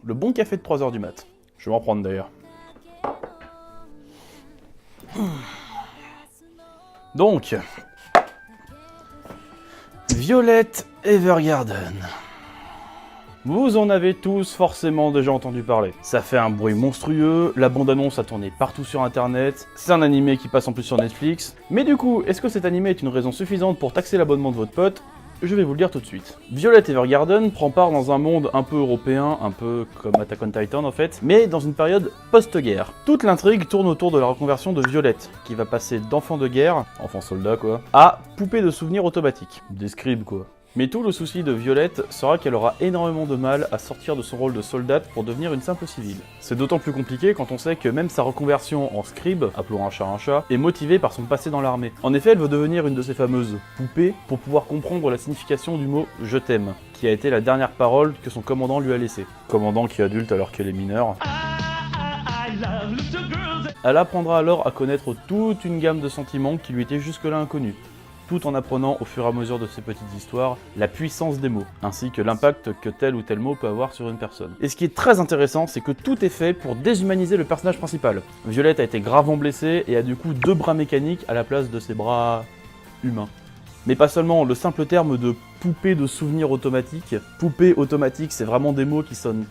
Le bon café de 3h du mat. Je vais m'en prendre d'ailleurs. Donc, Violet Evergarden. Vous en avez tous forcément déjà entendu parler. Ça fait un bruit monstrueux, la bande-annonce a tourné partout sur internet, c'est un animé qui passe en plus sur Netflix. Mais du coup, est-ce que cet animé est une raison suffisante pour taxer l'abonnement de votre pote ? Je vais vous le dire tout de suite. Violet Evergarden prend part dans un monde un peu européen, un peu comme Attack on Titan en fait, mais dans une période post-guerre. Toute l'intrigue tourne autour de la reconversion de Violet, qui va passer d'enfant de guerre, enfant soldat quoi, à poupée de souvenirs automatique. Des scribes quoi. Mais tout le souci de Violette sera qu'elle aura énormément de mal à sortir de son rôle de soldate pour devenir une simple civile. C'est d'autant plus compliqué quand on sait que même sa reconversion en scribe, appelons un chat, est motivée par son passé dans l'armée. En effet, elle veut devenir une de ces fameuses poupées pour pouvoir comprendre la signification du mot « je t'aime », qui a été la dernière parole que son commandant lui a laissée. Commandant qui est adulte alors qu'elle est mineure. Elle apprendra alors à connaître toute une gamme de sentiments qui lui étaient jusque-là inconnus, tout en apprenant au fur et à mesure de ces petites histoires la puissance des mots, ainsi que l'impact que tel ou tel mot peut avoir sur une personne. Et ce qui est très intéressant, c'est que tout est fait pour déshumaniser le personnage principal. Violette a été gravement blessée et a du coup 2 bras mécaniques à la place de ses bras humains. Mais pas seulement, le simple terme de poupée de souvenirs automatique. Poupée automatique, c'est vraiment des mots qui sonnent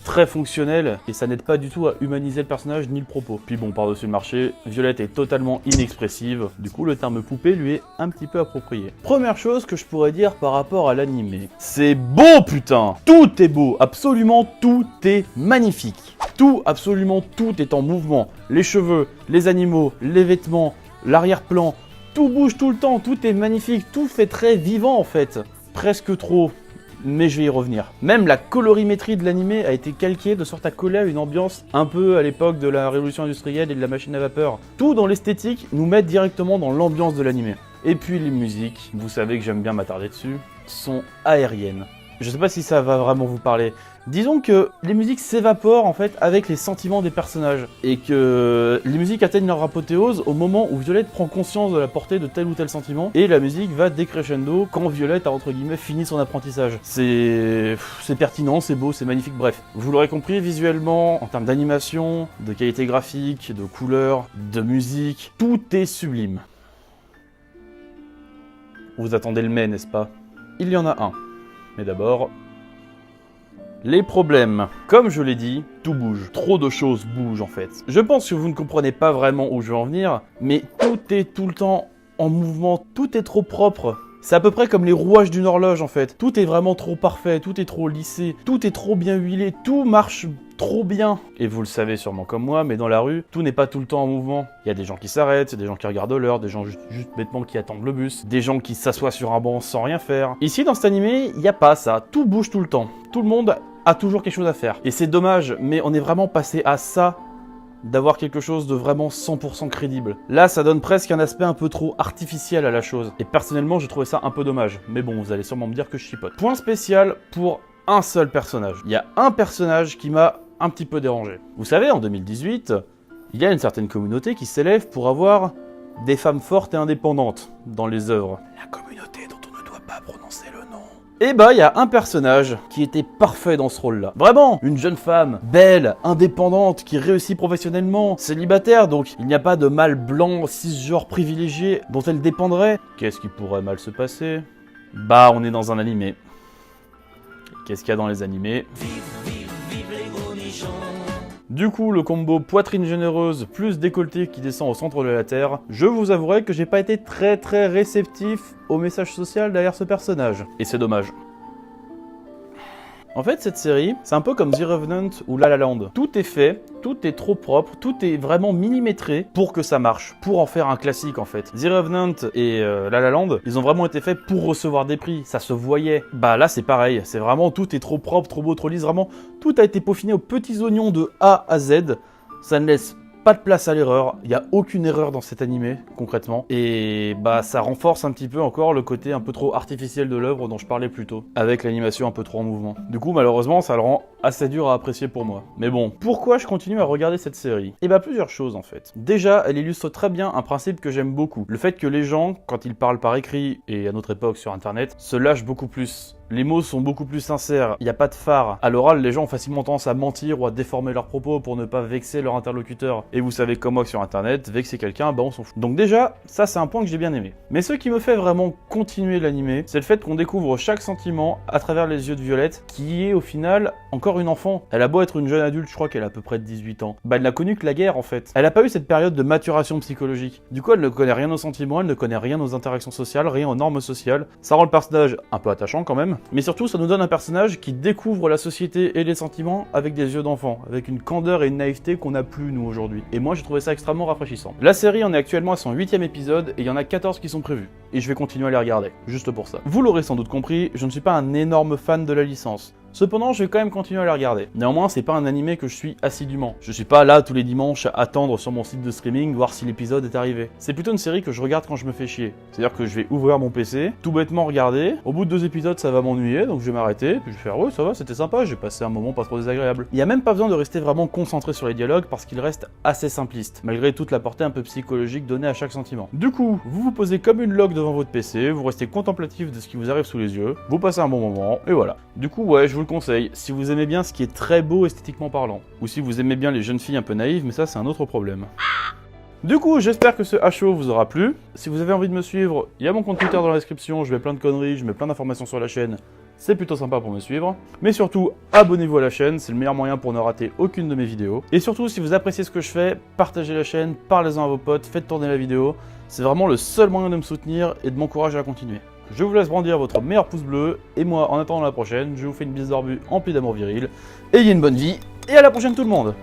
très fonctionnel et ça n'aide pas du tout à humaniser le personnage ni le propos. Puis bon, par-dessus le marché, Violette est totalement inexpressive, du coup le terme poupée lui est un petit peu approprié. Première chose que je pourrais dire par rapport à l'animé, c'est beau putain! Tout est beau, absolument tout est magnifique. Tout, absolument tout est en mouvement. Les cheveux, les animaux, les vêtements, l'arrière-plan, tout bouge tout le temps, tout est magnifique, tout fait très vivant en fait. Presque trop. Mais je vais y revenir. Même la colorimétrie de l'animé a été calquée de sorte à coller à une ambiance un peu à l'époque de la révolution industrielle et de la machine à vapeur. Tout dans l'esthétique nous met directement dans l'ambiance de l'animé. Et puis les musiques, vous savez que j'aime bien m'attarder dessus, sont aériennes. Je sais pas si ça va vraiment vous parler. Disons que les musiques s'évaporent en fait avec les sentiments des personnages et que les musiques atteignent leur apothéose au moment où Violette prend conscience de la portée de tel ou tel sentiment et la musique va décrescendo quand Violette a entre guillemets fini son apprentissage. C'est pertinent, c'est beau, c'est magnifique, bref. Vous l'aurez compris, visuellement, en termes d'animation, de qualité graphique, de couleurs, de musique, tout est sublime. Vous attendez le mais, n'est-ce pas? Il y en a un. Mais d'abord, les problèmes. Comme je l'ai dit, tout bouge. Trop de choses bougent en fait. Je pense que vous ne comprenez pas vraiment où je veux en venir, mais tout est tout le temps en mouvement, tout est trop propre. C'est à peu près comme les rouages d'une horloge en fait. Tout est vraiment trop parfait, tout est trop lissé, tout est trop bien huilé, tout marche trop bien. Et vous le savez sûrement comme moi, mais dans la rue, tout n'est pas tout le temps en mouvement. Il y a des gens qui s'arrêtent, des gens qui regardent l'heure, des gens juste bêtement qui attendent le bus, des gens qui s'assoient sur un banc sans rien faire. Ici dans cet animé, il n'y a pas ça, tout bouge tout le temps. Tout le monde a toujours quelque chose à faire. Et c'est dommage, mais on est vraiment passé à ça, d'avoir quelque chose de vraiment 100% crédible. Là, ça donne presque un aspect un peu trop artificiel à la chose. Et personnellement, j'ai trouvé ça un peu dommage. Mais bon, vous allez sûrement me dire que je chipote. Point spécial pour un seul personnage. Il y a un personnage qui m'a un petit peu dérangé. Vous savez, en 2018, il y a une certaine communauté qui s'élève pour avoir des femmes fortes et indépendantes dans les œuvres. La communauté dont on ne doit pas prononcer le nom. Et bah, il y a un personnage qui était parfait dans ce rôle-là. Vraiment, une jeune femme, belle, indépendante, qui réussit professionnellement, célibataire, donc il n'y a pas de mâle blanc, cisgenre privilégié dont elle dépendrait. Qu'est-ce qui pourrait mal se passer? Bah, on est dans un animé. Qu'est-ce qu'il y a dans les animés? Du coup, le combo poitrine généreuse plus décolleté qui descend au centre de la terre, je vous avouerai que j'ai pas été très réceptif au message social derrière ce personnage. Et c'est dommage. En fait, cette série, c'est un peu comme The Revenant ou La La Land. Tout est fait, tout est trop propre, tout est vraiment millimétré pour que ça marche, pour en faire un classique en fait. The Revenant et La La Land, ils ont vraiment été faits pour recevoir des prix, ça se voyait. Bah là, c'est pareil, c'est vraiment tout est trop propre, trop beau, trop lisse, vraiment tout a été peaufiné aux petits oignons de A à Z. Ça ne laisse pas de place à l'erreur, il n'y a aucune erreur dans cet animé, concrètement. Et bah ça renforce un petit peu encore le côté un peu trop artificiel de l'œuvre dont je parlais plus tôt, avec l'animation un peu trop en mouvement. Du coup, malheureusement, ça le rend assez dur à apprécier pour moi. Mais bon, pourquoi je continue à regarder cette série? Et bah plusieurs choses en fait. Déjà, elle illustre très bien un principe que j'aime beaucoup. Le fait que les gens, quand ils parlent par écrit, et à notre époque sur internet, se lâchent beaucoup plus. Les mots sont beaucoup plus sincères, il n'y a pas de phare. À l'oral, les gens ont facilement tendance à mentir ou à déformer leurs propos pour ne pas vexer leur interlocuteur. Et vous savez comme moi que sur internet, vexer quelqu'un, bah on s'en fout. Donc déjà, ça c'est un point que j'ai bien aimé. Mais ce qui me fait vraiment continuer l'animé, c'est le fait qu'on découvre chaque sentiment à travers les yeux de Violette, qui est au final encore une enfant. Elle a beau être une jeune adulte, je crois qu'elle a à peu près 18 ans. Bah elle n'a connu que la guerre en fait. Elle n'a pas eu cette période de maturation psychologique. Du coup, elle ne connaît rien aux sentiments, elle ne connaît rien aux interactions sociales, rien aux normes sociales. Ça rend le personnage un peu attachant quand même. Mais surtout, ça nous donne un personnage qui découvre la société et les sentiments avec des yeux d'enfant, avec une candeur et une naïveté qu'on n'a plus nous aujourd'hui. Et moi j'ai trouvé ça extrêmement rafraîchissant. La série en est actuellement à son 8ème épisode et il y en a 14 qui sont prévus. Et je vais continuer à les regarder, juste pour ça. Vous l'aurez sans doute compris, je ne suis pas un énorme fan de la licence. Cependant, je vais quand même continuer à les regarder. Néanmoins, c'est pas un animé que je suis assidûment. Je suis pas là tous les dimanches à attendre sur mon site de streaming voir si l'épisode est arrivé. C'est plutôt une série que je regarde quand je me fais chier. C'est-à-dire que je vais ouvrir mon PC, tout bêtement regarder. Au bout de 2 épisodes, ça va m'ennuyer, donc je vais m'arrêter, puis je vais faire ouais, ça va, c'était sympa, j'ai passé un moment pas trop désagréable. Il y a même pas besoin de rester vraiment concentré sur les dialogues parce qu'ils restent assez simplistes, malgré toute la portée un peu psychologique donnée à chaque sentiment. Du coup, vous vous posez comme une log devant votre PC, vous restez contemplatif de ce qui vous arrive sous les yeux, vous passez un bon moment, et voilà. Du coup, ouais, je vous le conseille, si vous aimez bien ce qui est très beau esthétiquement parlant, ou si vous aimez bien les jeunes filles un peu naïves, mais ça c'est un autre problème. Du coup, j'espère que ce HO vous aura plu. Si vous avez envie de me suivre, il y a mon compte Twitter dans la description, je mets plein de conneries, je mets plein d'informations sur la chaîne. C'est plutôt sympa pour me suivre. Mais surtout, abonnez-vous à la chaîne, c'est le meilleur moyen pour ne rater aucune de mes vidéos. Et surtout, si vous appréciez ce que je fais, partagez la chaîne, parlez-en à vos potes, faites tourner la vidéo. C'est vraiment le seul moyen de me soutenir et de m'encourager à continuer. Je vous laisse brandir votre meilleur pouce bleu, et moi, en attendant la prochaine, je vous fais une bise d'orbu emplie d'amour viril. Ayez une bonne vie, et à la prochaine tout le monde!